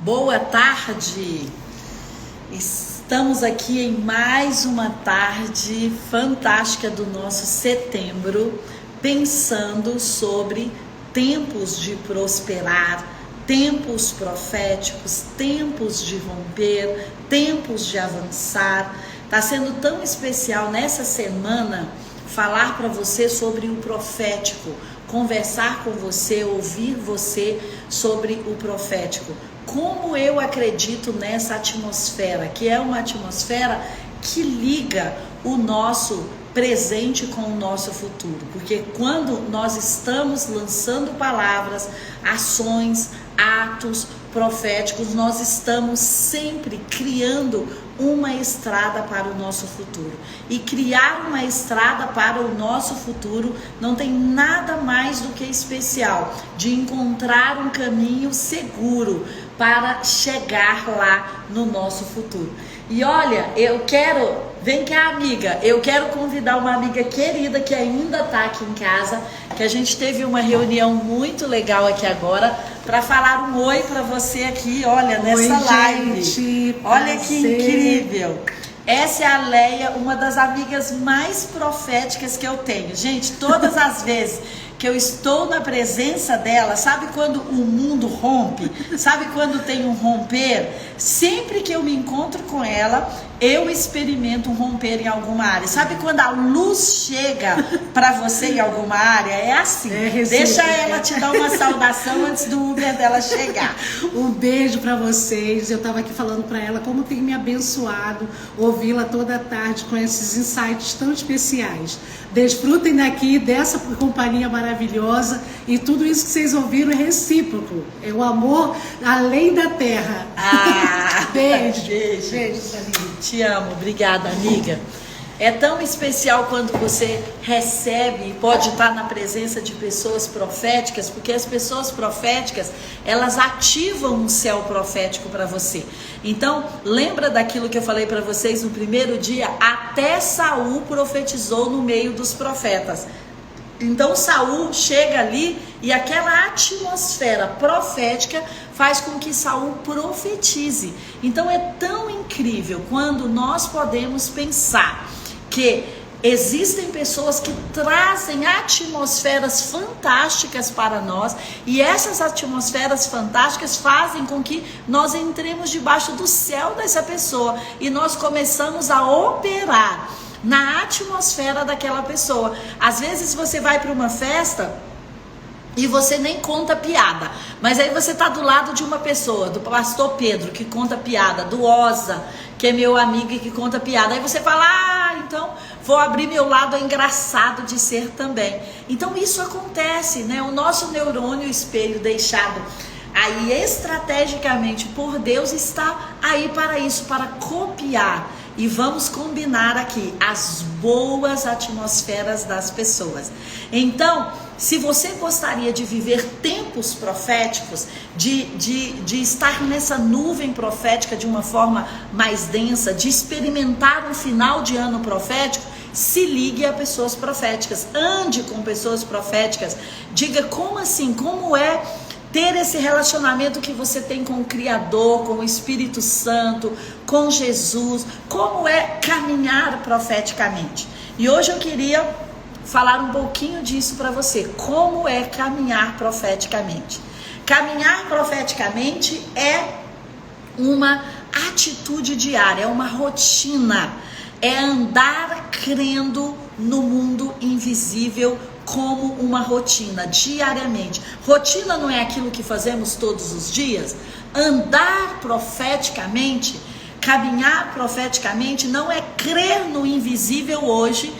Boa tarde! Estamos aqui em mais uma tarde fantástica do nosso setembro, pensando sobre tempos de prosperar, tempos proféticos, tempos de romper, tempos de avançar. Está sendo tão especial nessa semana falar para você sobre o profético, conversar com você, ouvir você sobre o profético. Como eu acredito nessa atmosfera, que é uma atmosfera que liga o nosso presente com o nosso futuro. Porque quando nós estamos lançando palavras, ações, atos proféticos, nós estamos sempre criando uma estrada para o nosso futuro. E criar uma estrada para o nosso futuro não tem nada mais do que especial de encontrar um caminho seguro para chegar lá no nosso futuro. E olha, vem cá, amiga, eu quero convidar uma amiga querida que ainda está aqui em casa, que a gente teve uma reunião muito legal aqui agora, para falar um oi para você aqui, olha, nessa live. Gente, olha que incrível. Essa é a Leia, uma das amigas mais proféticas que eu tenho. Gente, todas as vezes que eu estou na presença dela, sabe quando o mundo rompe? Sabe quando tem um romper? Sempre que eu me encontro com ela, eu experimento um romper em alguma área. Sabe quando a luz chega para você em alguma área? É assim. Deixa ela te dar uma saudação antes do Uber dela chegar. Um beijo para vocês. Eu estava aqui falando para ela como tem me abençoado ouvi-la toda tarde com esses insights tão especiais. Desfrutem daqui dessa companhia maravilhosa, e tudo isso que vocês ouviram é recíproco. É o amor além da terra. Beijo. Beijo, te amo. Obrigada, amiga. É tão especial quando você recebe e pode estar na presença de pessoas proféticas, porque as pessoas proféticas, elas ativam um céu profético para você. Então, lembra daquilo que eu falei para vocês no primeiro dia? Até Saul profetizou no meio dos profetas. Então Saul chega ali e aquela atmosfera profética faz com que Saul profetize. Então é tão incrível quando nós podemos pensar que existem pessoas que trazem atmosferas fantásticas para nós, e essas atmosferas fantásticas fazem com que nós entremos debaixo do céu dessa pessoa e nós começamos a operar na atmosfera daquela pessoa. Às vezes você vai para uma festa e você nem conta piada, mas aí você tá do lado de uma pessoa, do pastor Pedro, que conta piada, do Oza, que é meu amigo e que conta piada. Aí você fala, então vou abrir meu lado engraçado de ser também. Então isso acontece, né? O nosso neurônio espelho deixado aí estrategicamente por Deus está aí para isso, para copiar. E vamos combinar aqui as boas atmosferas das pessoas. Então, se você gostaria de viver tempos proféticos, de estar nessa nuvem profética de uma forma mais densa, de experimentar um final de ano profético, se ligue a pessoas proféticas, ande com pessoas proféticas, diga como assim, como é ter esse relacionamento que você tem com o Criador, com o Espírito Santo, com Jesus, como é caminhar profeticamente. E hoje eu queria falar um pouquinho disso para você, como é caminhar profeticamente. Caminhar profeticamente é uma atitude diária, é uma rotina, é andar crendo no mundo invisível como uma rotina, diariamente. Rotina não é aquilo que fazemos todos os dias? Andar profeticamente, caminhar profeticamente, não é crer no invisível hoje,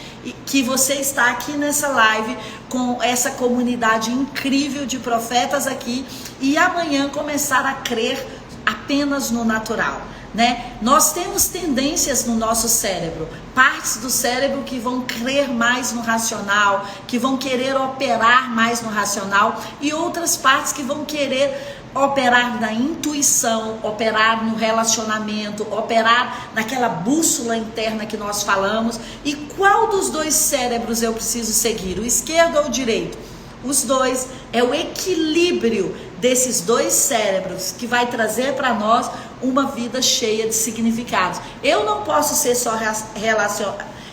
que você está aqui nessa live com essa comunidade incrível de profetas aqui, e amanhã começar a crer apenas no natural, né? Nós temos tendências no nosso cérebro, partes do cérebro que vão crer mais no racional, que vão querer operar mais no racional, e outras partes que vão querer operar na intuição, operar no relacionamento, operar naquela bússola interna que nós falamos. E qual dos dois cérebros eu preciso seguir? O esquerdo ou o direito? Os dois, é o equilíbrio desses dois cérebros que vai trazer para nós uma vida cheia de significados. Eu não posso ser só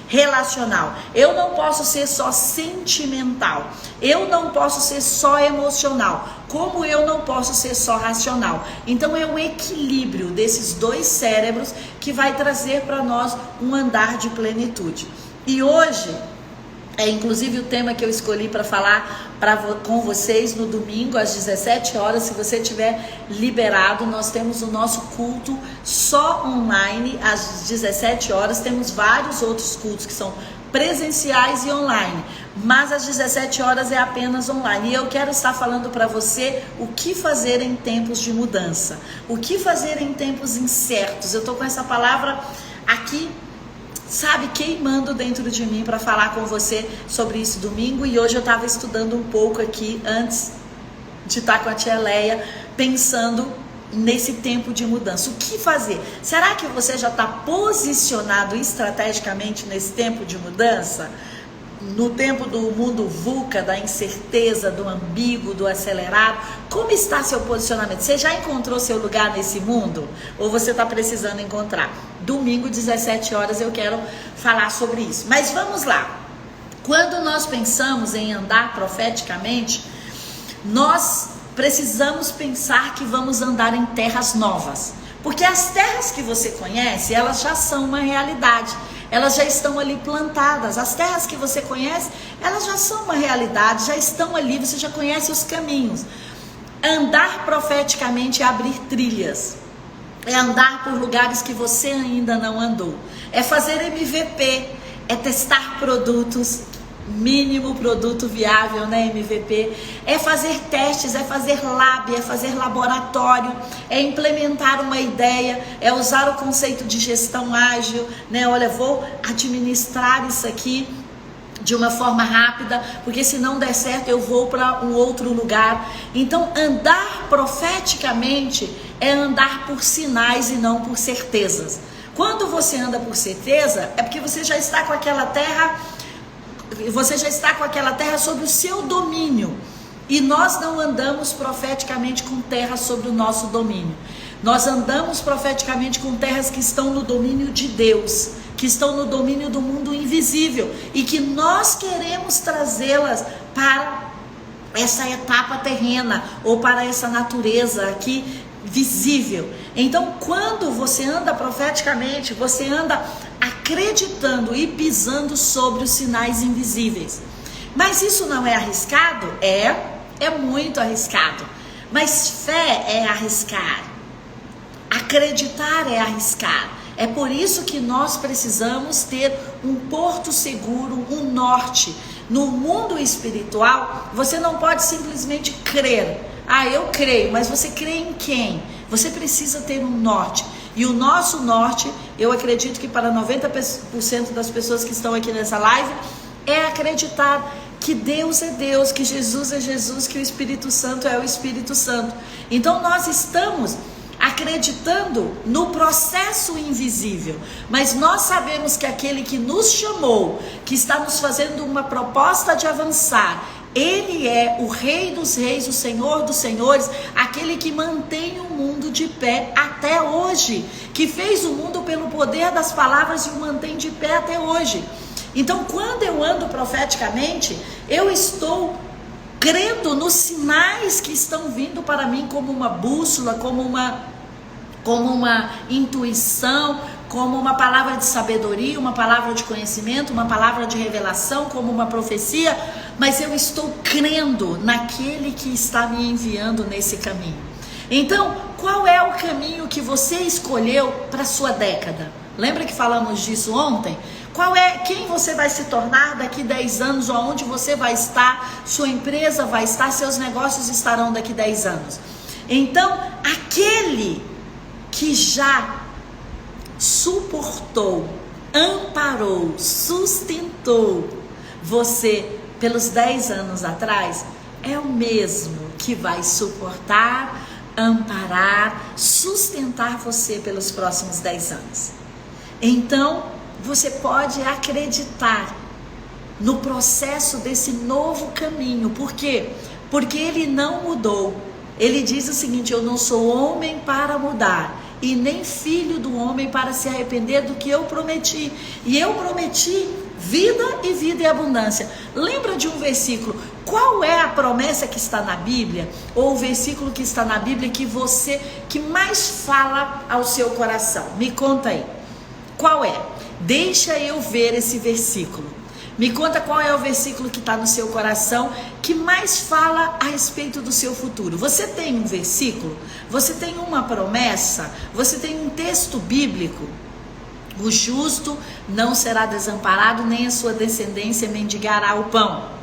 relacional, eu não posso ser só sentimental, eu não posso ser só emocional, como eu não posso ser só racional. Então é o equilíbrio desses dois cérebros que vai trazer para nós um andar de plenitude. E hoje é inclusive o tema que eu escolhi para falar com vocês no domingo às 17 horas. Se você tiver liberado, nós temos o nosso culto só online às 17 horas. Temos vários outros cultos que são presenciais e online, mas às 17 horas é apenas online. E eu quero estar falando para você o que fazer em tempos de mudança, o que fazer em tempos incertos. Eu estou com essa palavra aqui, sabe, queimando dentro de mim para falar com você sobre isso domingo. E hoje eu estava estudando um pouco aqui antes de estar com a tia Leia, pensando nesse tempo de mudança. O que fazer? Será que você já está posicionado estrategicamente nesse tempo de mudança? No tempo do mundo VUCA, da incerteza, do ambíguo, do acelerado, como está seu posicionamento? Você já encontrou seu lugar nesse mundo? Ou você está precisando encontrar? Domingo, 17 horas, eu quero falar sobre isso. Mas vamos lá. Quando nós pensamos em andar profeticamente, nós precisamos pensar que vamos andar em terras novas. Porque as terras que você conhece, elas já são uma realidade. Elas já estão ali plantadas. As terras que você conhece, elas já são uma realidade, já estão ali, você já conhece os caminhos. Andar profeticamente é abrir trilhas, é andar por lugares que você ainda não andou, é fazer MVP, é testar produtos, mínimo produto viável, né, MVP, é fazer testes, é fazer lab, é fazer laboratório, é implementar uma ideia, é usar o conceito de gestão ágil, né, olha, vou administrar isso aqui de uma forma rápida, porque se não der certo eu vou para um outro lugar. Então andar profeticamente é andar por sinais e não por certezas. Quando você anda por certeza, é porque você já está com aquela terra, sob o seu domínio. E nós não andamos profeticamente com terra sobre o nosso domínio. Nós andamos profeticamente com terras que estão no domínio de Deus, que estão no domínio do mundo invisível, e que nós queremos trazê-las para essa etapa terrena, ou para essa natureza aqui visível. Então, quando você anda profeticamente, você anda acreditando e pisando sobre os sinais invisíveis. Mas isso não é arriscado? É muito arriscado. Mas fé é arriscar. Acreditar é arriscar. É por isso que nós precisamos ter um porto seguro, um norte. No mundo espiritual, você não pode simplesmente crer. Eu creio, mas você crê em quem? Você precisa ter um norte. E o nosso norte, eu acredito que para 90% das pessoas que estão aqui nessa live, é acreditar que Deus é Deus, que Jesus é Jesus, que o Espírito Santo é o Espírito Santo. Então nós estamos acreditando no processo invisível, mas nós sabemos que aquele que nos chamou, que está nos fazendo uma proposta de avançar, Ele é o Rei dos Reis, o Senhor dos Senhores, aquele que mantém o mundo de pé até hoje, que fez o mundo pelo poder das palavras e o mantém de pé até hoje. Então, quando eu ando profeticamente, eu estou crendo nos sinais que estão vindo para mim como uma bússola, como uma intuição, como uma palavra de sabedoria, uma palavra de conhecimento, uma palavra de revelação, como uma profecia, mas eu estou crendo naquele que está me enviando nesse caminho. Então, qual é o caminho que você escolheu para a sua década? Lembra que falamos disso ontem? Quem você vai se tornar daqui 10 anos, onde você vai estar, sua empresa vai estar, seus negócios estarão daqui 10 anos. Então, aquele que já suportou, amparou, sustentou você pelos 10 anos atrás, é o mesmo que vai suportar, amparar, sustentar você pelos próximos 10 anos. Então, você pode acreditar no processo desse novo caminho. Por quê? Porque ele não mudou. Ele diz o seguinte: eu não sou homem para mudar, e nem filho do homem para se arrepender do que eu prometi. E eu prometi vida e vida e abundância. Lembra de um versículo? Qual é a promessa que está na Bíblia, ou o versículo que está na Bíblia que mais fala ao seu coração? Me conta aí. Qual é? Deixa eu ver esse versículo. Me conta qual é o versículo que está no seu coração que mais fala a respeito do seu futuro. Você tem um versículo? Você tem uma promessa? Você tem um texto bíblico? O justo não será desamparado, nem a sua descendência mendigará o pão.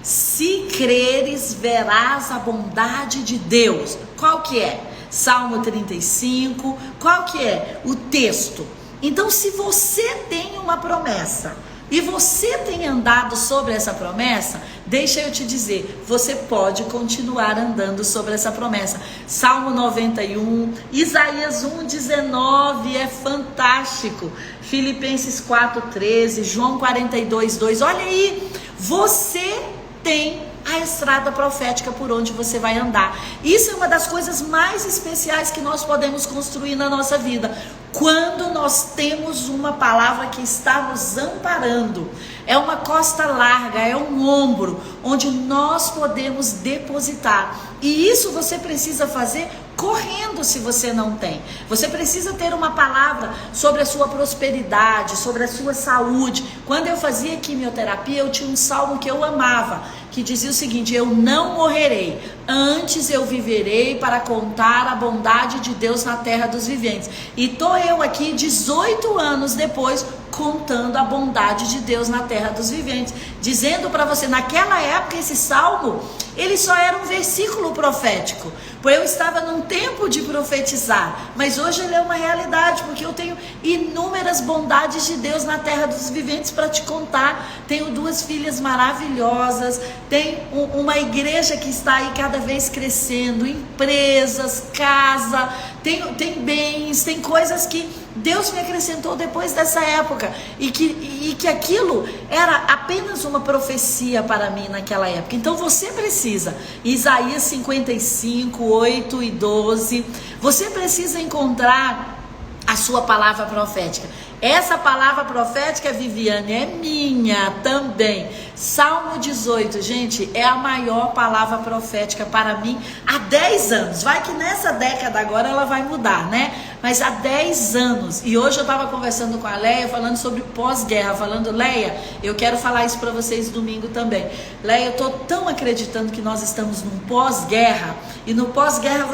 Se creres, verás a bondade de Deus. Qual que é? Salmo 35. Qual que é o texto? Então, se você tem uma promessa e você tem andado sobre essa promessa, deixa eu te dizer, você pode continuar andando sobre essa promessa. Salmo 91, Isaías 1:19 é fantástico. Filipenses 4:13, João 42:2. Olha aí, você tem a estrada profética por onde você vai andar. Isso é uma das coisas mais especiais que nós podemos construir na nossa vida. Quando nós temos uma palavra que está nos amparando, é uma costa larga, é um ombro onde nós podemos depositar. E isso você precisa fazer correndo, se você não tem. Você precisa ter uma palavra sobre a sua prosperidade, sobre a sua saúde. Quando eu fazia quimioterapia, eu tinha um salmo que eu amava, que dizia o seguinte: eu não morrerei, antes eu viverei para contar a bondade de Deus na terra dos viventes. E tô eu aqui 18 anos depois contando a bondade de Deus na terra dos viventes, dizendo para você, naquela época esse salmo, ele só era um versículo profético, pois eu estava num tempo de profetizar, mas hoje ele é uma realidade, porque eu tenho inúmeras bondades de Deus na terra dos viventes para te contar. Tenho 2 filhas maravilhosas, tem uma igreja que está aí cada vez crescendo, empresas, casa, tem bens, tem coisas que Deus me acrescentou depois dessa época, e que aquilo era apenas uma profecia para mim naquela época. Então você precisa, Isaías 55, 8 e 12, você precisa encontrar a sua palavra profética. Essa palavra profética, Viviane, é minha também. Salmo 18, gente, é a maior palavra profética para mim há 10 anos. Vai que nessa década agora ela vai mudar, né? Mas há 10 anos. E hoje eu estava conversando com a Leia, falando sobre pós-guerra, falando: Leia, eu quero falar isso para vocês domingo também. Leia, eu estou tão acreditando que nós estamos num pós-guerra. E no pós-guerra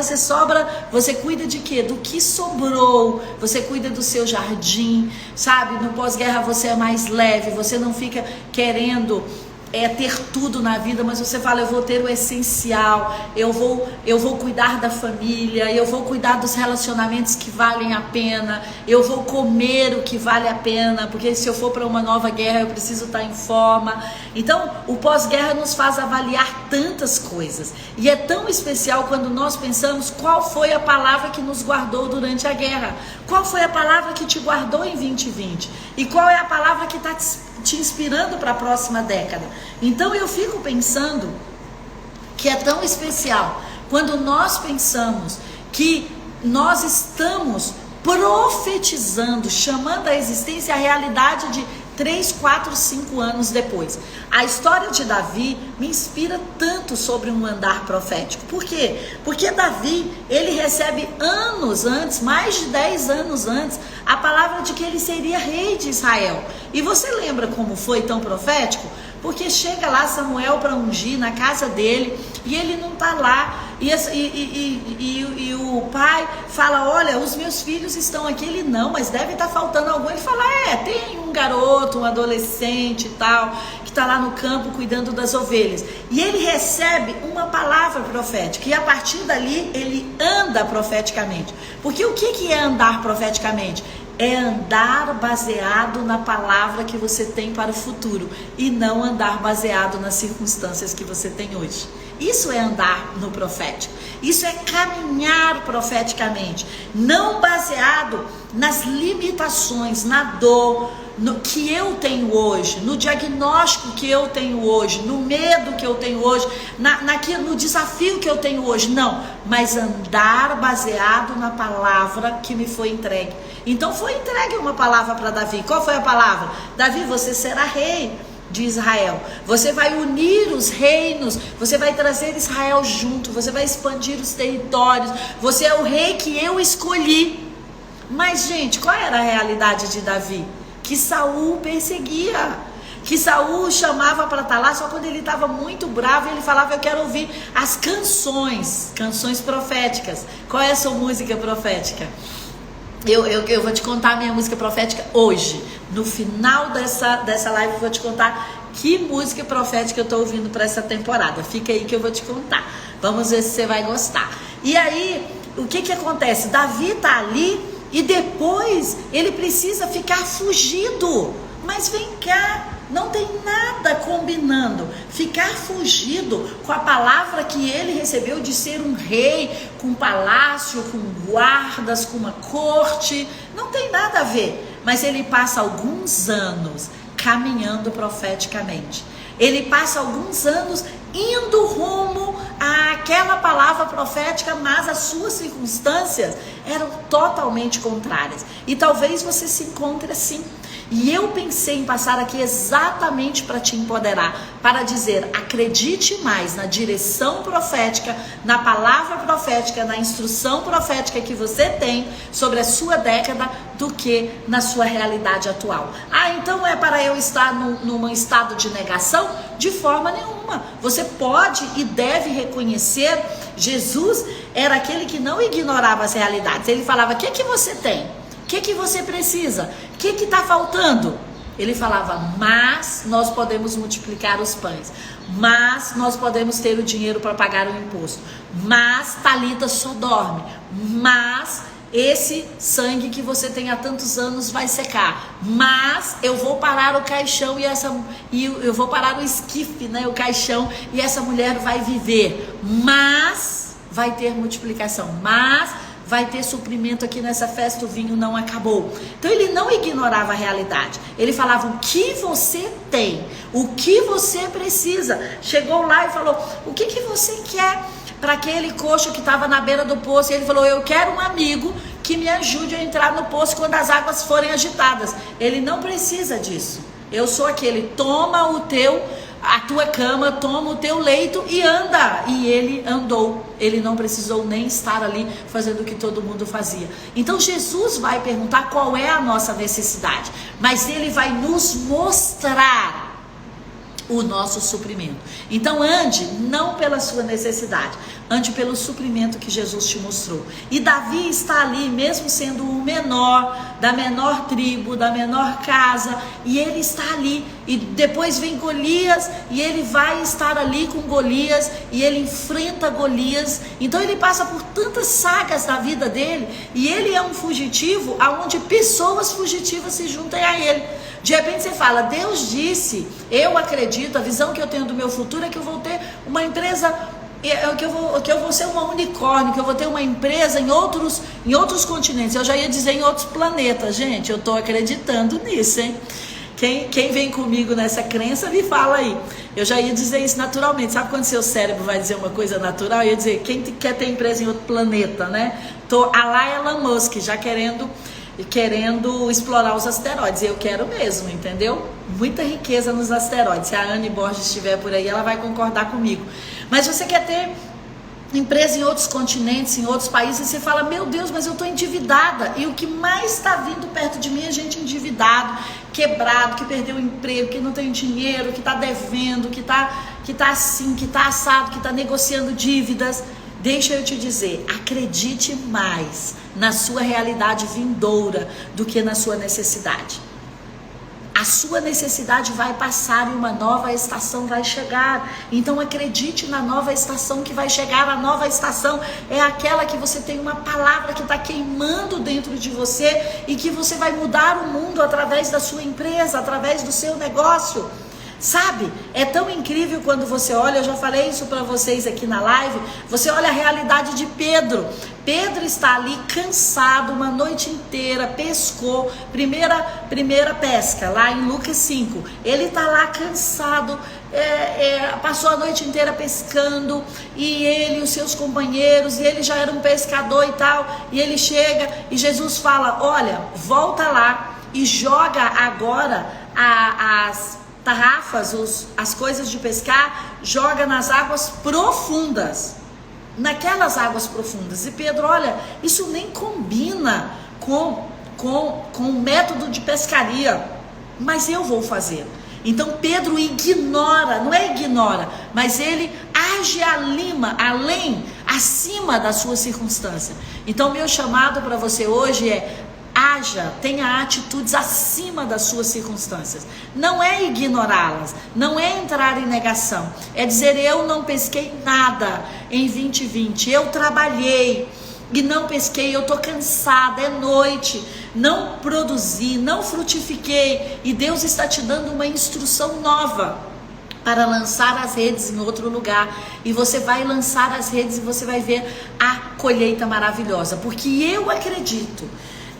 você cuida de quê? Do que sobrou. Você cuida do seu jardim, sabe? No pós-guerra você é mais leve, você não fica querendo ter tudo na vida, mas você fala: eu vou ter o essencial, eu vou cuidar da família, eu vou cuidar dos relacionamentos que valem a pena, eu vou comer o que vale a pena, porque se eu for para uma nova guerra eu preciso estar em forma. Então o pós-guerra nos faz avaliar tantas coisas, e é tão especial quando nós pensamos qual foi a palavra que nos guardou durante a guerra, qual foi a palavra que te guardou em 2020, e qual é a palavra que está te inspirando para a próxima década. Então eu fico pensando que é tão especial quando nós pensamos que nós estamos profetizando, chamando à existência a realidade de 3, 4, 5 anos depois. A história de Davi me inspira tanto sobre um andar profético. Por quê? Porque Davi, ele recebe anos antes, mais de 10 anos antes, a palavra de que ele seria rei de Israel. E você lembra como foi tão profético? Porque chega lá Samuel para ungir na casa dele, e ele não está lá, e o pai fala: olha, os meus filhos estão aqui. Ele: não, mas deve estar faltando algum. Ele fala: tem um garoto, um adolescente e tal, que está lá no campo cuidando das ovelhas. E ele recebe uma palavra profética, e a partir dali ele anda profeticamente. Porque o que é andar profeticamente? É andar baseado na palavra que você tem para o futuro, e não andar baseado nas circunstâncias que você tem hoje. Isso é andar no profético. Isso é caminhar profeticamente, não baseado nas limitações, na dor que eu tenho hoje, no diagnóstico que eu tenho hoje, no medo que eu tenho hoje, no desafio que eu tenho hoje. Não, mas andar baseado na palavra que me foi entregue. Então foi entregue uma palavra para Davi. Qual foi a palavra? Davi, você será rei de Israel, você vai unir os reinos, você vai trazer Israel junto, você vai expandir os territórios, você é o rei que eu escolhi. Mas gente, qual era a realidade de Davi? Que Saul perseguia, que Saul chamava para estar lá só quando ele estava muito bravo. Ele falava, eu quero ouvir as canções proféticas. Qual é a sua música profética? Eu vou te contar a minha música profética hoje. No final dessa live eu vou te contar que música profética eu estou ouvindo para essa temporada. Fica aí que eu vou te contar. Vamos ver se você vai gostar. E aí, o que acontece? Davi está ali e depois ele precisa ficar fugido. Mas vem cá, não tem nada combinando ficar fugido com a palavra que ele recebeu de ser um rei, com um palácio, com guardas, com uma corte. Não tem nada a ver. Mas ele passa alguns anos caminhando profeticamente. Ele passa alguns anos indo rumo àquela palavra profética, mas as suas circunstâncias eram totalmente contrárias. E talvez você se encontre assim. E eu pensei em passar aqui exatamente para te empoderar, para dizer, acredite mais na direção profética, na palavra profética, na instrução profética que você tem sobre a sua década, do que na sua realidade atual. Então é para eu estar num estado de negação? De forma nenhuma. Você pode e deve reconhecer, Jesus era aquele que não ignorava as realidades. Ele falava, o que você tem? O que você precisa? O que está faltando? Ele falava, mas nós podemos multiplicar os pães, mas nós podemos ter o dinheiro para pagar o imposto, mas Talita só dorme, mas esse sangue que você tem há tantos anos vai secar, mas eu vou parar o caixão e eu vou parar o esquife, né, o caixão, e essa mulher vai viver, mas vai ter multiplicação, mas vai ter suprimento aqui nessa festa, o vinho não acabou. Então ele não ignorava a realidade. Ele falava o que você tem, o que você precisa. Chegou lá e falou, o que você quer para aquele coxo que estava na beira do poço? E ele falou, eu quero um amigo que me ajude a entrar no poço quando as águas forem agitadas. Ele não precisa disso. Eu sou aquele, toma a tua cama, toma o teu leito e anda. E ele andou. Ele não precisou nem estar ali fazendo o que todo mundo fazia. Então Jesus vai perguntar qual é a nossa necessidade, mas ele vai nos mostrar o nosso suprimento. Então ande não pela sua necessidade, ande pelo suprimento que Jesus te mostrou. E Davi está ali, mesmo sendo o menor, da menor tribo, da menor casa, e ele está ali. E depois vem Golias, e ele vai estar ali com Golias, e ele enfrenta Golias. Então ele passa por tantas sagas da vida dele, e ele é um fugitivo, aonde pessoas fugitivas se juntem a ele. De repente você fala, Deus disse, eu acredito, a visão que eu tenho do meu futuro é que eu vou ter uma empresa, que eu vou ser uma unicórnio, que eu vou ter uma empresa em outros continentes. Eu já ia dizer em outros planetas. Gente, eu estou acreditando nisso, hein? Quem vem comigo nessa crença, me fala aí. Eu já ia dizer isso naturalmente. Sabe quando seu cérebro vai dizer uma coisa natural? Eu ia dizer, quem quer ter empresa em outro planeta, né? Tô a lá Elon Musk, já querendo explorar os asteroides. Eu quero mesmo, entendeu? Muita riqueza nos asteroides. Se a Anne Borges estiver por aí, ela vai concordar comigo. Mas você quer ter empresa em outros continentes, em outros países, e você fala, meu Deus, mas eu estou endividada. E o que mais está vindo perto de mim é gente endividado, quebrado, que perdeu o emprego, que não tem dinheiro, que está devendo, que tá assim, que está assado, que está negociando dívidas. Deixa eu te dizer, acredite mais na sua realidade vindoura do que na sua necessidade. A sua necessidade vai passar e uma nova estação vai chegar. Então acredite na nova estação que vai chegar. A nova estação é aquela que você tem uma palavra que está queimando dentro de você e que você vai mudar o mundo através da sua empresa, através do seu negócio. Sabe, é tão incrível quando você olha, eu já falei isso para vocês aqui na live, você olha a realidade de Pedro. Pedro está ali cansado uma noite inteira, pescou, primeira pesca, lá em Lucas 5. Ele está lá cansado, passou a noite inteira pescando, e ele e os seus companheiros, e ele já era um pescador e tal, e ele chega, e Jesus fala, olha, volta lá e joga agora as tarrafas, as coisas de pescar, joga nas águas profundas, naquelas águas profundas. E Pedro, olha, isso nem combina com o método de pescaria, mas eu vou fazer. Então Pedro ignora, não é ignora, mas ele age acima da sua circunstância. Então meu chamado para você hoje é: haja, tenha atitudes acima das suas circunstâncias. Não é ignorá-las, não é entrar em negação, é dizer, eu não pesquei nada em 2020, eu trabalhei e não pesquei, eu tô cansada, é noite, não produzi, não frutifiquei, e Deus está te dando uma instrução nova para lançar as redes em outro lugar, e você vai lançar as redes e você vai ver a colheita maravilhosa, porque eu acredito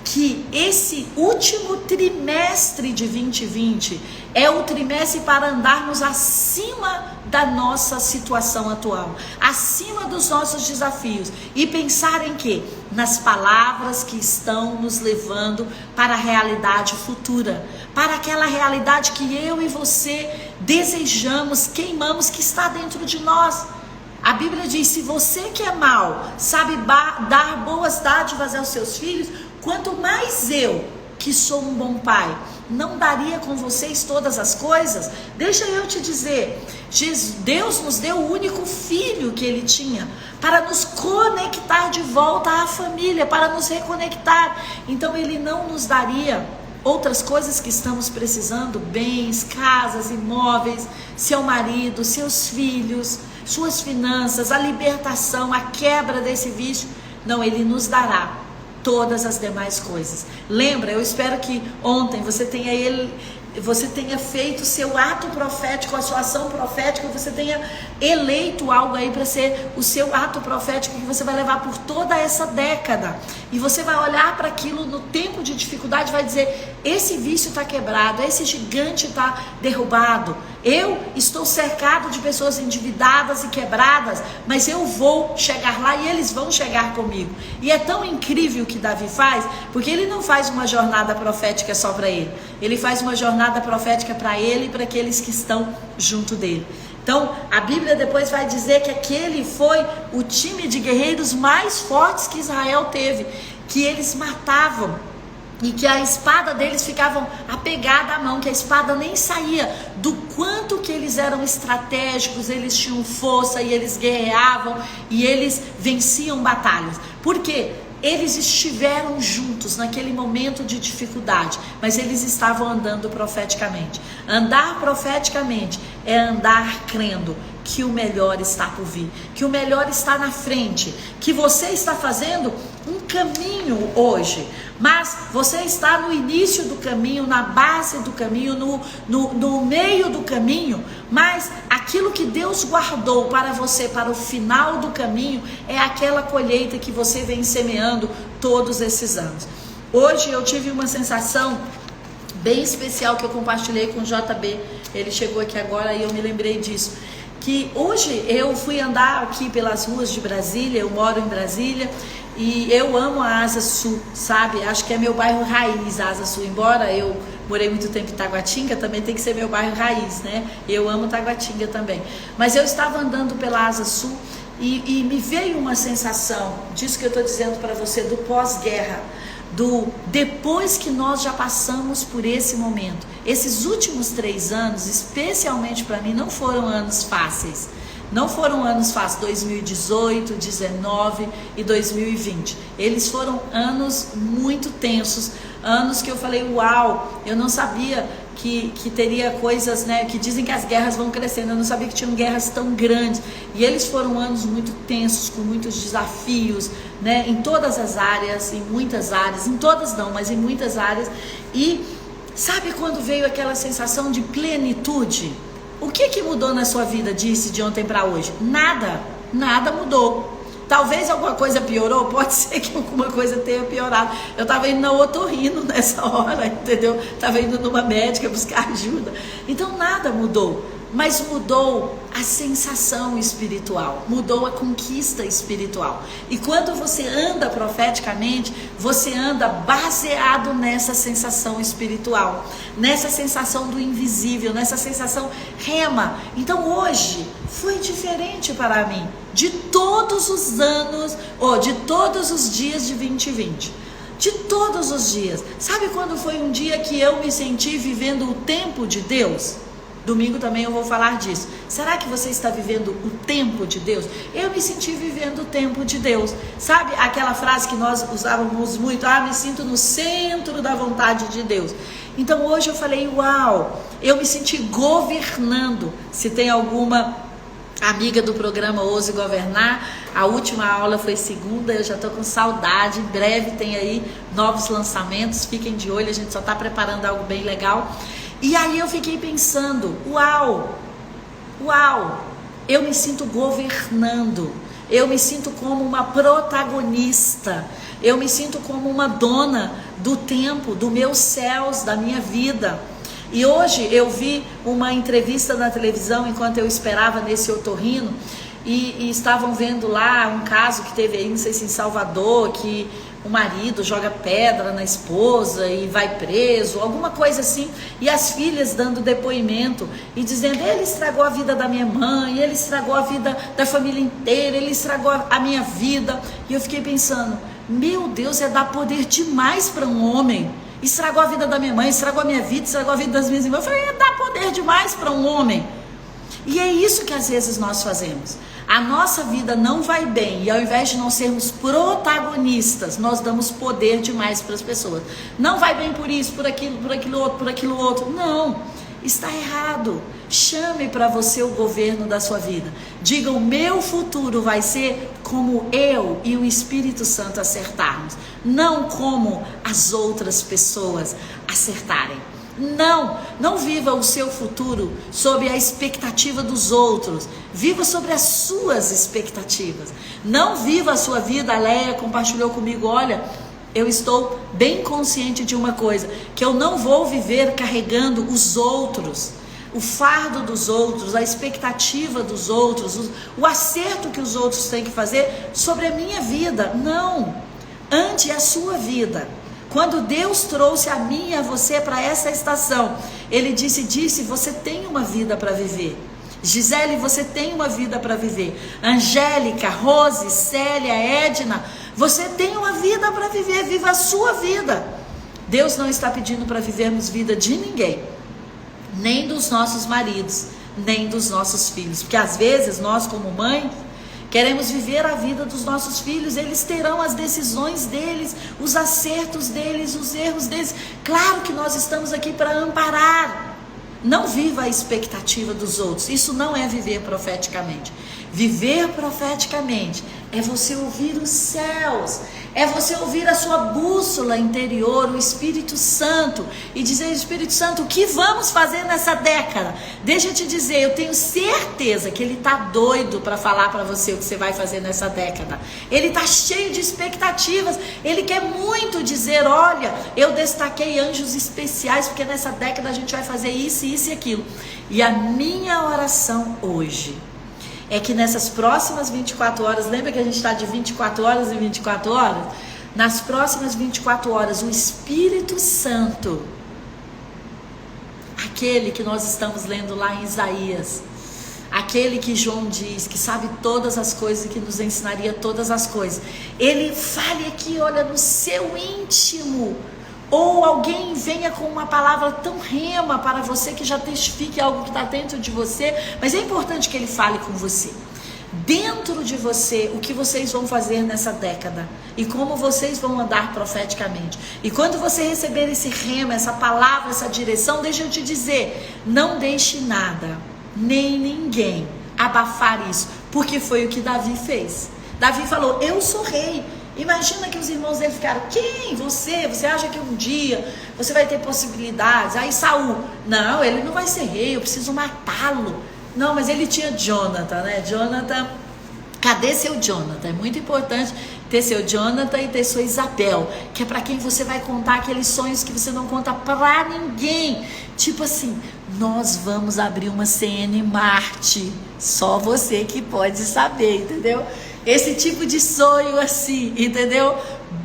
que esse último trimestre de 2020 é o trimestre para andarmos acima da nossa situação atual, acima dos nossos desafios, e pensar em quê? Nas palavras que estão nos levando para a realidade futura, para aquela realidade que eu e você desejamos, queimamos, que está dentro de nós. A Bíblia diz, se você que é mau sabe dar boas dádivas aos seus filhos, quanto mais eu, que sou um bom pai, não daria com vocês todas as coisas? Deixa eu te dizer, Deus nos deu o único filho que ele tinha, para nos conectar de volta à família, para nos reconectar. Então ele não nos daria outras coisas que estamos precisando, bens, casas, imóveis, seu marido, seus filhos, suas finanças, a libertação, a quebra desse vício. Não, ele nos dará todas as demais coisas. Lembra, eu espero que ontem você tenha feito o seu ato profético, a sua ação profética, você tenha eleito algo aí para ser o seu ato profético que você vai levar por toda essa década. E você vai olhar para aquilo no tempo de dificuldade e vai dizer, esse vício está quebrado, esse gigante está derrubado. Eu estou cercado de pessoas endividadas e quebradas, mas eu vou chegar lá e eles vão chegar comigo. E é tão incrível o que Davi faz, porque ele não faz uma jornada profética só para ele. Ele faz uma jornada profética para ele e para aqueles que estão junto dele. Então, a Bíblia depois vai dizer que aquele foi o time de guerreiros mais fortes que Israel teve, que eles matavam, e que a espada deles ficava apegada à mão, que a espada nem saía, do quanto que eles eram estratégicos, eles tinham força e eles guerreavam e eles venciam batalhas. Por quê? Eles estiveram juntos naquele momento de dificuldade, mas eles estavam andando profeticamente. Andar profeticamente é andar crendo que o melhor está por vir, que o melhor está na frente, que você está fazendo um caminho hoje, mas você está no início do caminho, na base do caminho, no meio do caminho, mas aquilo que Deus guardou para você, para o final do caminho, é aquela colheita que você vem semeando todos esses anos. Hoje eu tive uma sensação bem especial que eu compartilhei com o JB, ele chegou aqui agora e eu me lembrei disso, que hoje eu fui andar aqui pelas ruas de Brasília, eu moro em Brasília, e eu amo a Asa Sul, sabe? Acho que é meu bairro raiz, a Asa Sul, embora eu morei muito tempo em Taguatinga, também tem que ser meu bairro raiz, né? Eu amo Taguatinga também. Mas eu estava andando pela Asa Sul e me veio uma sensação, disso que eu estou dizendo para você, do pós-guerra, depois que nós já passamos por esse momento. Esses últimos 3 anos, especialmente para mim, não foram anos fáceis. Não foram anos fáceis, 2018, 2019 e 2020. Eles foram anos muito tensos, anos que eu falei, uau, eu não sabia que teria coisas, né, que dizem que as guerras vão crescendo, eu não sabia que tinham guerras tão grandes. E eles foram anos muito tensos, com muitos desafios, né, em todas as áreas, em muitas áreas, em todas não, mas em muitas áreas. E sabe quando veio aquela sensação de plenitude? O que mudou na sua vida, Dirce, de ontem para hoje? Nada mudou. Talvez alguma coisa piorou, pode ser que alguma coisa tenha piorado. Eu estava indo na otorrino nessa hora, entendeu? Estava indo numa médica buscar ajuda. Então nada mudou, mas mudou a sensação espiritual, mudou a conquista espiritual. E quando você anda profeticamente, você anda baseado nessa sensação espiritual, nessa sensação do invisível, nessa sensação rema. Então hoje foi diferente para mim, de todos os anos, ou de todos os dias de 2020. De todos os dias. Sabe quando foi um dia que eu me senti vivendo o tempo de Deus? Domingo também eu vou falar disso. Será que você está vivendo o tempo de Deus? Eu me senti vivendo o tempo de Deus. Sabe aquela frase que nós usávamos muito? Me sinto no centro da vontade de Deus. Então hoje eu falei, uau, eu me senti governando. Se tem alguma amiga do programa Ouse Governar, a última aula foi segunda, eu já estou com saudade. Em breve tem aí novos lançamentos, fiquem de olho, a gente só está preparando algo bem legal. E aí eu fiquei pensando, uau, eu me sinto governando, eu me sinto como uma protagonista, eu me sinto como uma dona do tempo, dos meus céus, da minha vida. E hoje eu vi uma entrevista na televisão enquanto eu esperava nesse otorrino, e estavam vendo lá um caso que teve aí, não sei se em Salvador, que o marido joga pedra na esposa e vai preso, alguma coisa assim, e as filhas dando depoimento e dizendo, ele estragou a vida da minha mãe, ele estragou a vida da família inteira, ele estragou a minha vida. E eu fiquei pensando, meu Deus, é dar poder demais para um homem. Estragou a vida da minha mãe, estragou a minha vida, estragou a vida das minhas irmãs. Eu falei, é dar poder demais para um homem. E é isso que às vezes nós fazemos. A nossa vida não vai bem e ao invés de nós sermos protagonistas, nós damos poder demais para as pessoas. Não vai bem por isso, por aquilo outro. Não, está errado. Chame para você o governo da sua vida. Diga, o meu futuro vai ser como eu e o Espírito Santo acertarmos, não como as outras pessoas acertarem. Não viva o seu futuro sob a expectativa dos outros. Viva sobre as suas expectativas. Não viva a sua vida. A Leia compartilhou comigo, olha, eu estou bem consciente de uma coisa, que eu não vou viver carregando os outros, o fardo dos outros, a expectativa dos outros, o acerto que os outros têm que fazer sobre a minha vida. Não, ante a sua vida. Quando Deus trouxe a mim e a você para essa estação, Ele disse, você tem uma vida para viver. Gisele, você tem uma vida para viver. Angélica, Rose, Célia, Edna, você tem uma vida para viver, viva a sua vida. Deus não está pedindo para vivermos vida de ninguém, nem dos nossos maridos, nem dos nossos filhos, porque às vezes nós como mães queremos viver a vida dos nossos filhos. Eles terão as decisões deles, os acertos deles, os erros deles. Claro que nós estamos aqui para amparar. Não viva a expectativa dos outros. Isso não é viver profeticamente. Viver profeticamente é você ouvir os céus, é você ouvir a sua bússola interior, o Espírito Santo, e dizer, Espírito Santo, o que vamos fazer nessa década? Deixa eu te dizer, eu tenho certeza que Ele está doido para falar para você o que você vai fazer nessa década. Ele está cheio de expectativas, Ele quer muito dizer, olha, eu destaquei anjos especiais, porque nessa década a gente vai fazer isso, isso e aquilo. E a minha oração hoje é que nessas próximas 24 horas, lembra que a gente está de 24 horas em 24 horas? Nas próximas 24 horas, o Espírito Santo, aquele que nós estamos lendo lá em Isaías, aquele que João diz, que sabe todas as coisas e que nos ensinaria todas as coisas, ele fale aqui, olha, no seu íntimo, ou alguém venha com uma palavra tão rema para você que já testifique algo que está dentro de você, mas é importante que ele fale com você, dentro de você, o que vocês vão fazer nessa década e como vocês vão andar profeticamente. E quando você receber esse rema, essa palavra, essa direção, deixa eu te dizer, não deixe nada, nem ninguém abafar isso, porque foi o que Davi fez. Davi falou, eu sou rei, Imagina que os irmãos dele ficaram, quem? Você? Você acha que um dia você vai ter possibilidades? Aí Saul, não, ele não vai ser rei, eu preciso matá-lo. Não, mas ele tinha Jonathan, né? Jonathan, cadê seu Jonathan? É muito importante ter seu Jonathan e ter sua Isabel, que é para quem você vai contar aqueles sonhos que você não conta para ninguém. Tipo assim, nós vamos abrir uma CN Marte, só você que pode saber, entendeu? Esse tipo de sonho assim, entendeu?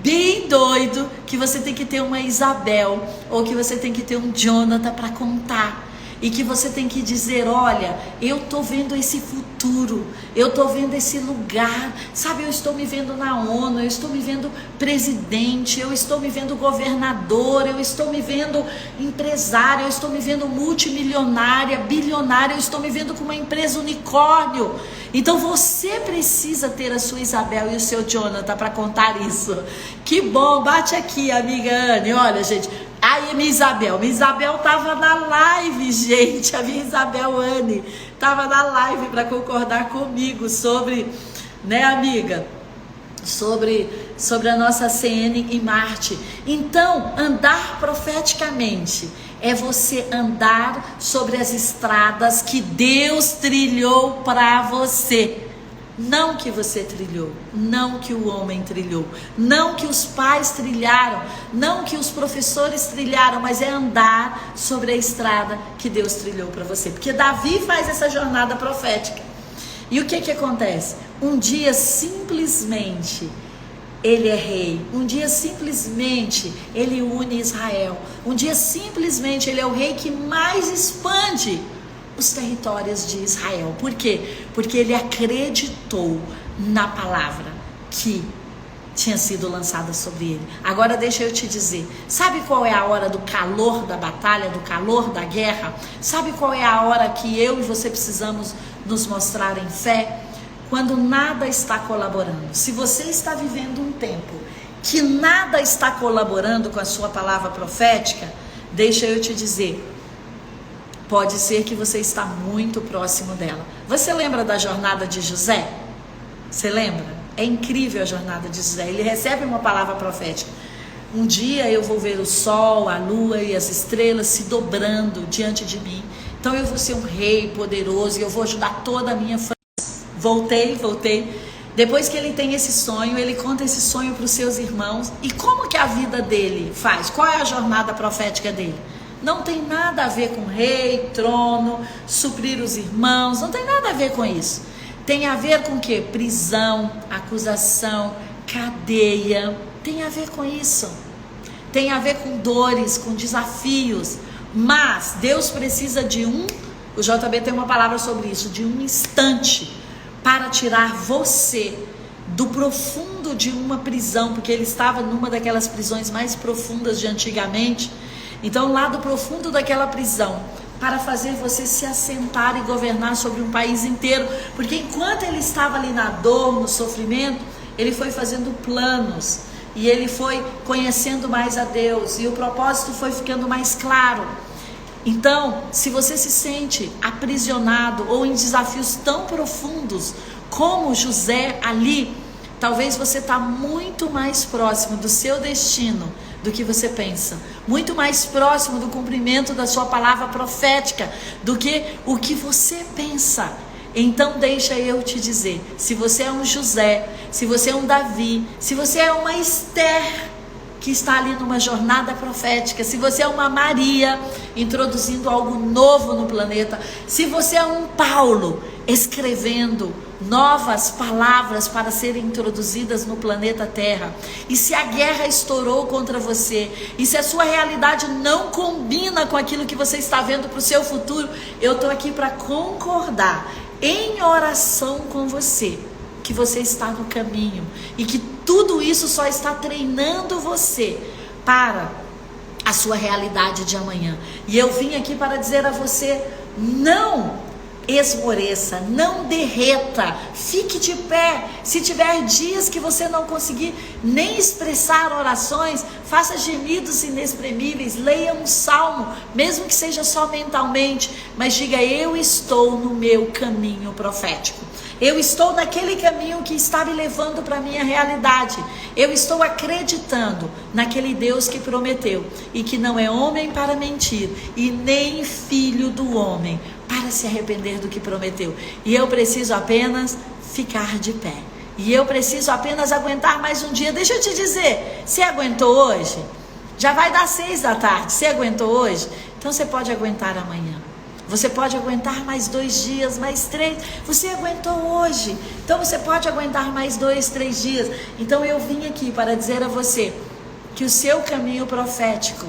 Bem doido, que você tem que ter uma Isabel, ou que você tem que ter um Jonathan para contar. E que você tem que dizer, olha, eu estou vendo esse futuro, eu estou vendo esse lugar, sabe, eu estou me vendo na ONU, eu estou me vendo presidente, eu estou me vendo governador, eu estou me vendo empresário, eu estou me vendo multimilionária, bilionária, eu estou me vendo com uma empresa unicórnio. Então você precisa ter a sua Isabel e o seu Jonathan para contar isso. Que bom, bate aqui, amiga Anne, olha gente. Aí minha Isabel tava na live, gente, a minha Isabel Anne tava na live para concordar comigo sobre, né, amiga, sobre a nossa CN em Marte. Então, andar profeticamente é você andar sobre as estradas que Deus trilhou para você. Não que você trilhou, não que o homem trilhou, não que os pais trilharam, não que os professores trilharam, mas é andar sobre a estrada que Deus trilhou para você. Porque Davi faz essa jornada profética. E o que acontece? Um dia simplesmente ele é rei, um dia simplesmente ele une Israel, um dia simplesmente ele é o rei que mais expande os territórios de Israel. Por quê? Porque ele acreditou na palavra que tinha sido lançada sobre ele. Agora deixa eu te dizer, sabe qual é a hora do calor da batalha, do calor da guerra? Sabe qual é a hora que eu e você precisamos nos mostrar em fé? Quando nada está colaborando. Se você está vivendo um tempo que nada está colaborando com a sua palavra profética, deixa eu te dizer, pode ser que você está muito próximo dela. Você lembra da jornada de José? Você lembra? É incrível a jornada de José. Ele recebe uma palavra profética. Um dia eu vou ver o sol, a lua e as estrelas se dobrando diante de mim. Então eu vou ser um rei poderoso e eu vou ajudar toda a minha família. Voltei. Depois que ele tem esse sonho, ele conta esse sonho para os seus irmãos. E como que a vida dele faz? Qual é a jornada profética dele? Não tem nada a ver com rei, trono, suprir os irmãos, não tem nada a ver com isso. Tem a ver com o quê? Prisão, acusação, cadeia, tem a ver com isso. Tem a ver com dores, com desafios, mas Deus precisa de o JB tem uma palavra sobre isso, de um instante para tirar você do profundo de uma prisão, porque ele estava numa daquelas prisões mais profundas de antigamente. Então, lá do profundo daquela prisão, para fazer você se assentar e governar sobre um país inteiro, porque enquanto ele estava ali na dor, no sofrimento, ele foi fazendo planos, e ele foi conhecendo mais a Deus, e o propósito foi ficando mais claro. Então, se você se sente aprisionado, ou em desafios tão profundos, como José ali, talvez você está muito mais próximo do seu destino, do que você pensa, muito mais próximo do cumprimento da sua palavra profética do que o que você pensa. Então deixa eu te dizer, se você é um José, se você é um Davi, se você é uma Esther que está ali numa jornada profética, se você é uma Maria introduzindo algo novo no planeta, se você é um Paulo escrevendo novas palavras para serem introduzidas no planeta Terra, e se a guerra estourou contra você, e se a sua realidade não combina com aquilo que você está vendo para o seu futuro, eu estou aqui para concordar em oração com você, que você está no caminho, e que tudo isso só está treinando você para a sua realidade de amanhã. E eu vim aqui para dizer a você, não esmoreça, não derreta, fique de pé. Se tiver dias que você não conseguir nem expressar orações, faça gemidos inexprimíveis, leia um salmo, mesmo que seja só mentalmente, mas diga, eu estou no meu caminho profético. Eu estou naquele caminho que está me levando para a minha realidade. Eu estou acreditando naquele Deus que prometeu e que não é homem para mentir e nem filho do homem para se arrepender do que prometeu. E eu preciso apenas ficar de pé. E eu preciso apenas aguentar mais um dia. Deixa eu te dizer, você aguentou hoje? Já vai dar 6 da tarde. Você aguentou hoje? Então você pode aguentar amanhã. Você pode aguentar mais 2 dias, mais 3. Você aguentou hoje. Então você pode aguentar mais 2, 3 dias. Então eu vim aqui para dizer a você que o seu caminho profético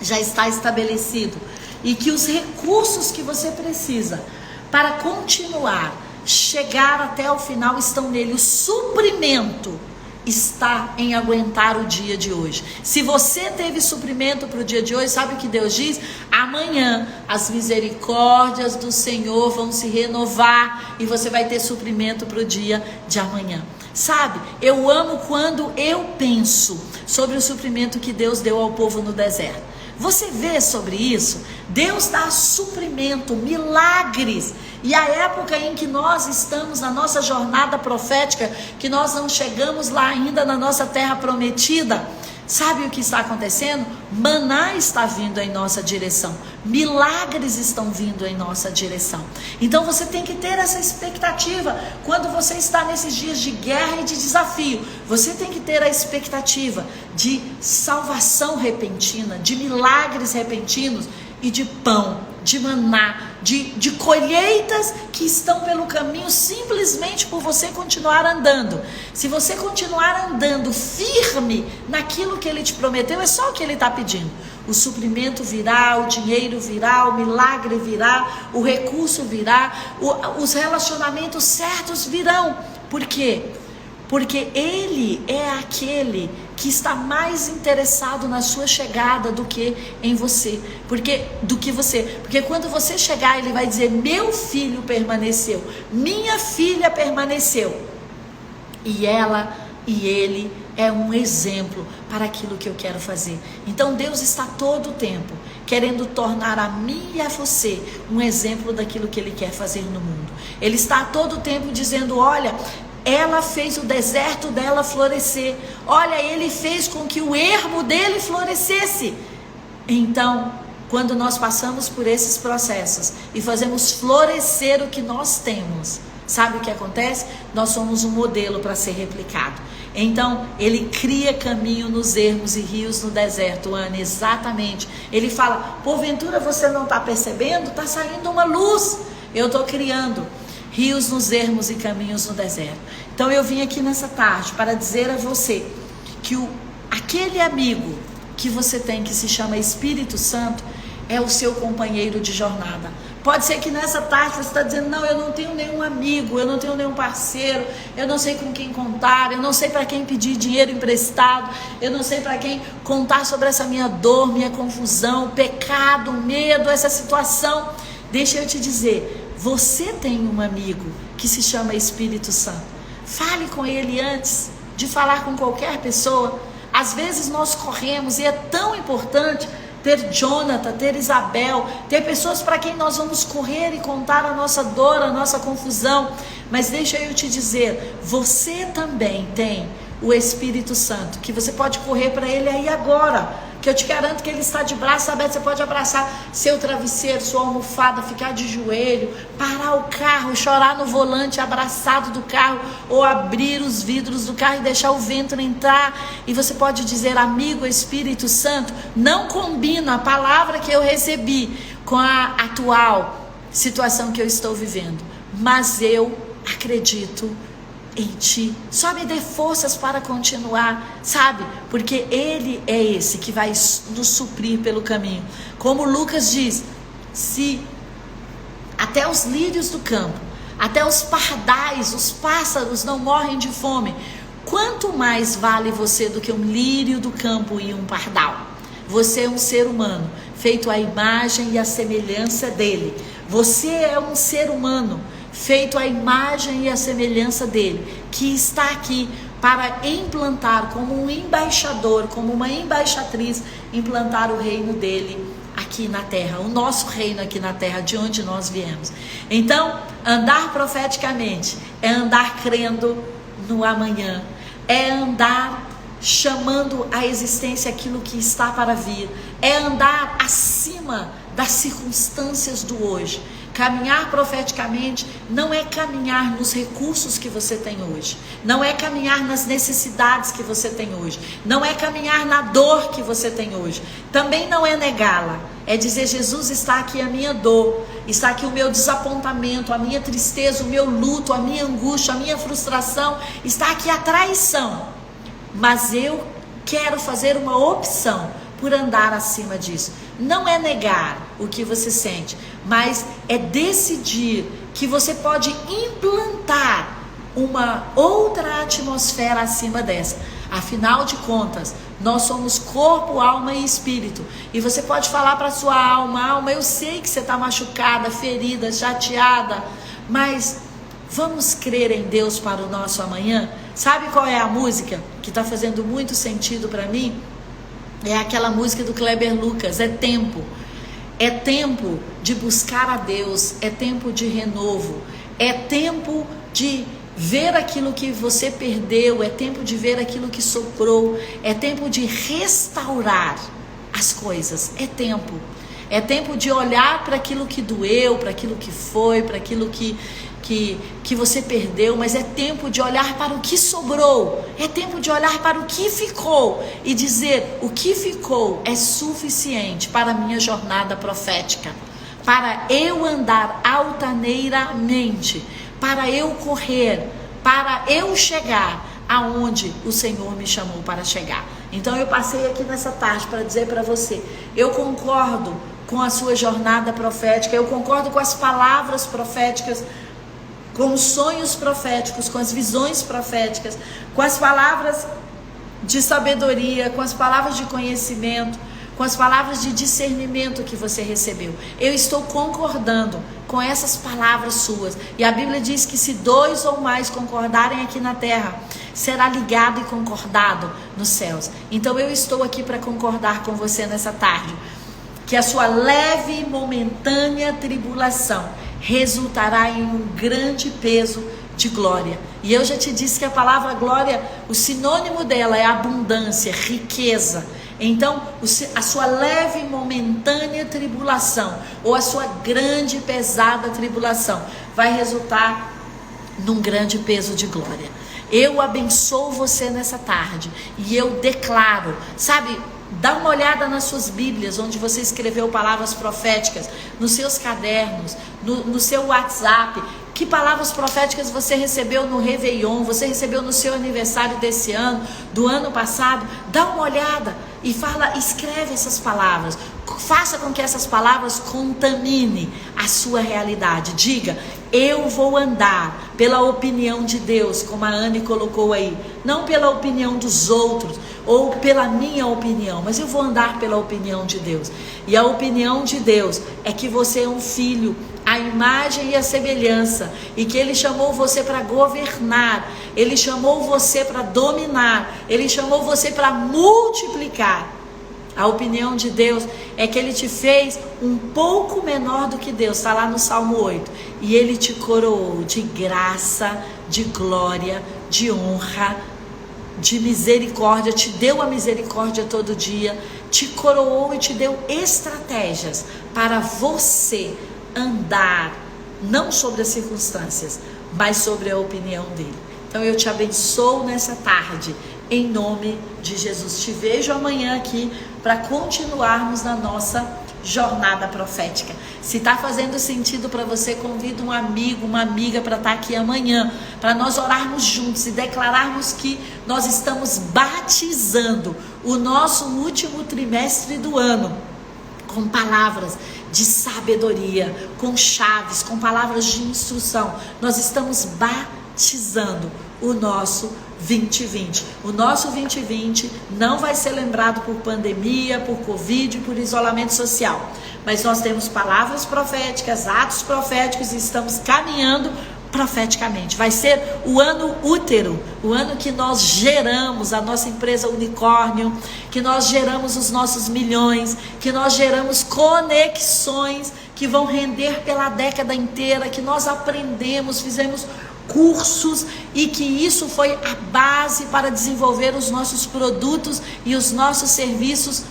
já está estabelecido. E que os recursos que você precisa para continuar, chegar até o final estão nele. O suprimento está em aguentar o dia de hoje. Se você teve suprimento para o dia de hoje, sabe o que Deus diz? Amanhã as misericórdias do Senhor vão se renovar e você vai ter suprimento para o dia de amanhã. Sabe, eu amo quando eu penso sobre o suprimento que Deus deu ao povo no deserto. Você vê sobre isso? Deus dá suprimento, milagres. E a época em que nós estamos na nossa jornada profética, que nós não chegamos lá ainda na nossa terra prometida, sabe o que está acontecendo? Maná está vindo em nossa direção. Milagres estão vindo em nossa direção. Então você tem que ter essa expectativa. Quando você está nesses dias de guerra e de desafio, você tem que ter a expectativa de salvação repentina, de milagres repentinos e de pão, de maná, de colheitas que estão pelo caminho simplesmente por você continuar andando. Se você continuar andando firme naquilo que Ele te prometeu, é só o que Ele está pedindo. O suprimento virá, o dinheiro virá, o milagre virá, o recurso virá, os relacionamentos certos virão. Por quê? Porque Ele é aquele que está mais interessado na sua chegada do que em você. Porque quando você chegar, Ele vai dizer: meu filho permaneceu, minha filha permaneceu. E ela e ele é um exemplo para aquilo que eu quero fazer. Então Deus está todo o tempo querendo tornar a mim e a você um exemplo daquilo que Ele quer fazer no mundo. Ele está todo o tempo dizendo: olha, ela fez o deserto dela florescer. Olha, Ele fez com que o ermo dele florescesse. Então, quando nós passamos por esses processos e fazemos florescer o que nós temos, sabe o que acontece? Nós somos um modelo para ser replicado. Então, Ele cria caminho nos ermos e rios no deserto, Ana, exatamente. Ele fala: porventura você não está percebendo? Está saindo uma luz. Eu estou criando rios nos ermos e caminhos no deserto. Então eu vim aqui nessa tarde para dizer a você que aquele amigo que você tem, que se chama Espírito Santo, é o seu companheiro de jornada. Pode ser que nessa tarde você está dizendo: não, eu não tenho nenhum amigo, eu não tenho nenhum parceiro, eu não sei com quem contar, eu não sei para quem pedir dinheiro emprestado, eu não sei para quem contar sobre essa minha dor, minha confusão, pecado, medo, essa situação. Deixa eu te dizer, você tem um amigo que se chama Espírito Santo. Fale com ele antes de falar com qualquer pessoa. Às vezes nós corremos, e é tão importante ter Jonathan, ter Isabel, ter pessoas para quem nós vamos correr e contar a nossa dor, a nossa confusão. Mas deixa eu te dizer, você também tem o Espírito Santo, que você pode correr para Ele aí agora, que eu te garanto que Ele está de braço aberto. Você pode abraçar seu travesseiro, sua almofada, ficar de joelho, parar o carro, chorar no volante abraçado do carro, ou abrir os vidros do carro e deixar o vento entrar, e você pode dizer: amigo Espírito Santo, não combina a palavra que eu recebi com a atual situação que eu estou vivendo, mas eu acredito em Ti, só me dê forças para continuar, sabe? Porque Ele é esse que vai nos suprir pelo caminho. Como Lucas diz: se até os lírios do campo, até os pardais, os pássaros não morrem de fome, quanto mais vale você do que um lírio do campo e um pardal? Você é um ser humano, feito à imagem e à semelhança dEle. Você é um ser humano feito à imagem e à semelhança dele, que está aqui para implantar como um embaixador, como uma embaixatriz, implantar o reino dele aqui na terra, o nosso reino aqui na terra, de onde nós viemos. Então, andar profeticamente é andar crendo no amanhã, é andar chamando à existência aquilo que está para vir, é andar acima das circunstâncias do hoje. Caminhar profeticamente não é caminhar nos recursos que você tem hoje, não é caminhar nas necessidades que você tem hoje, não é caminhar na dor que você tem hoje, também não é negá-la, é dizer: Jesus, está aqui a minha dor, está aqui o meu desapontamento, a minha tristeza, o meu luto, a minha angústia, a minha frustração, está aqui a traição, mas eu quero fazer uma opção por andar acima disso. Não é negar o que você sente, mas é decidir que você pode implantar uma outra atmosfera acima dessa. Afinal de contas, nós somos corpo, alma e espírito. E você pode falar para sua alma: eu sei que você está machucada, ferida, chateada, mas vamos crer em Deus para o nosso amanhã. Sabe qual é a música que está fazendo muito sentido para mim? É aquela música do Kleber Lucas, é tempo. É tempo de buscar a Deus, é tempo de renovo, é tempo de ver aquilo que você perdeu, é tempo de ver aquilo que sobrou, é tempo de restaurar as coisas, é tempo de olhar para aquilo que doeu, para aquilo que foi, para aquilo que você perdeu, mas é tempo de olhar para o que sobrou, é tempo de olhar para o que ficou e dizer: o que ficou é suficiente para a minha jornada profética, para eu andar altaneiramente, para eu correr, para eu chegar aonde o Senhor me chamou para chegar. Então eu passei aqui nessa tarde para dizer para você: eu concordo com a sua jornada profética, eu concordo com as palavras proféticas, com os sonhos proféticos, com as visões proféticas, com as palavras de sabedoria, com as palavras de conhecimento, com as palavras de discernimento que você recebeu. Eu estou concordando com essas palavras suas. E a Bíblia diz que se 2 ou mais concordarem aqui na terra, será ligado e concordado nos céus. Então eu estou aqui para concordar com você nessa tarde, que a sua leve e momentânea tribulação resultará em um grande peso de glória. E eu já te disse que a palavra glória, o sinônimo dela é abundância, riqueza. Então, a sua leve e momentânea tribulação, ou a sua grande e pesada tribulação, vai resultar num grande peso de glória. Eu abençoo você nessa tarde e eu declaro, sabe, dá uma olhada nas suas Bíblias, onde você escreveu palavras proféticas, nos seus cadernos, no seu WhatsApp. Que palavras proféticas você recebeu no Réveillon, você recebeu no seu aniversário desse ano, do ano passado? Dá uma olhada e escreve essas palavras. Faça com que essas palavras contaminem a sua realidade. Diga: eu vou andar pela opinião de Deus, como a Anne colocou aí, não pela opinião dos outros ou pela minha opinião, mas eu vou andar pela opinião de Deus. E a opinião de Deus é que você é um filho à imagem e à semelhança, e que Ele chamou você para governar, Ele chamou você para dominar, Ele chamou você para multiplicar. A opinião de Deus é que Ele te fez um pouco menor do que Deus, está lá no Salmo 8, e Ele te coroou de graça, de glória, de honra, de misericórdia, te deu a misericórdia todo dia, te coroou e te deu estratégias para você andar, não sobre as circunstâncias, mas sobre a opinião dele. Então eu te abençoo nessa tarde, em nome de Jesus. Te vejo amanhã aqui para continuarmos na nossa jornada profética. Se está fazendo sentido para você, convido um amigo, uma amiga para estar aqui amanhã, para nós orarmos juntos e declararmos que nós estamos batizando o nosso último trimestre do ano com palavras de sabedoria, com chaves, com palavras de instrução. Nós estamos batizando o nosso 2020. O nosso 2020 não vai ser lembrado por pandemia, por Covid, por isolamento social. Mas nós temos palavras proféticas, atos proféticos e estamos caminhando profeticamente. Vai ser o ano útero, o ano que nós geramos a nossa empresa unicórnio, que nós geramos os nossos milhões, que nós geramos conexões que vão render pela década inteira, que nós aprendemos, fizemos cursos e que isso foi a base para desenvolver os nossos produtos e os nossos serviços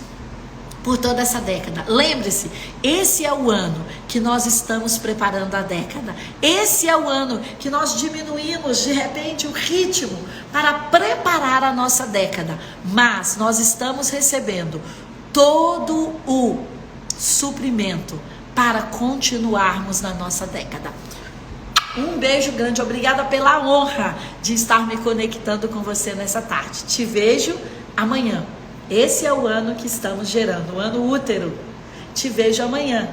por toda essa década. Lembre-se, esse é o ano que nós estamos preparando a década. Esse é o ano que nós diminuímos de repente o ritmo para preparar a nossa década. Mas nós estamos recebendo todo o suprimento para continuarmos na nossa década. Um beijo grande, obrigada pela honra de estar me conectando com você nessa tarde. Te vejo amanhã. Esse é o ano que estamos gerando, o ano útero. Te vejo amanhã.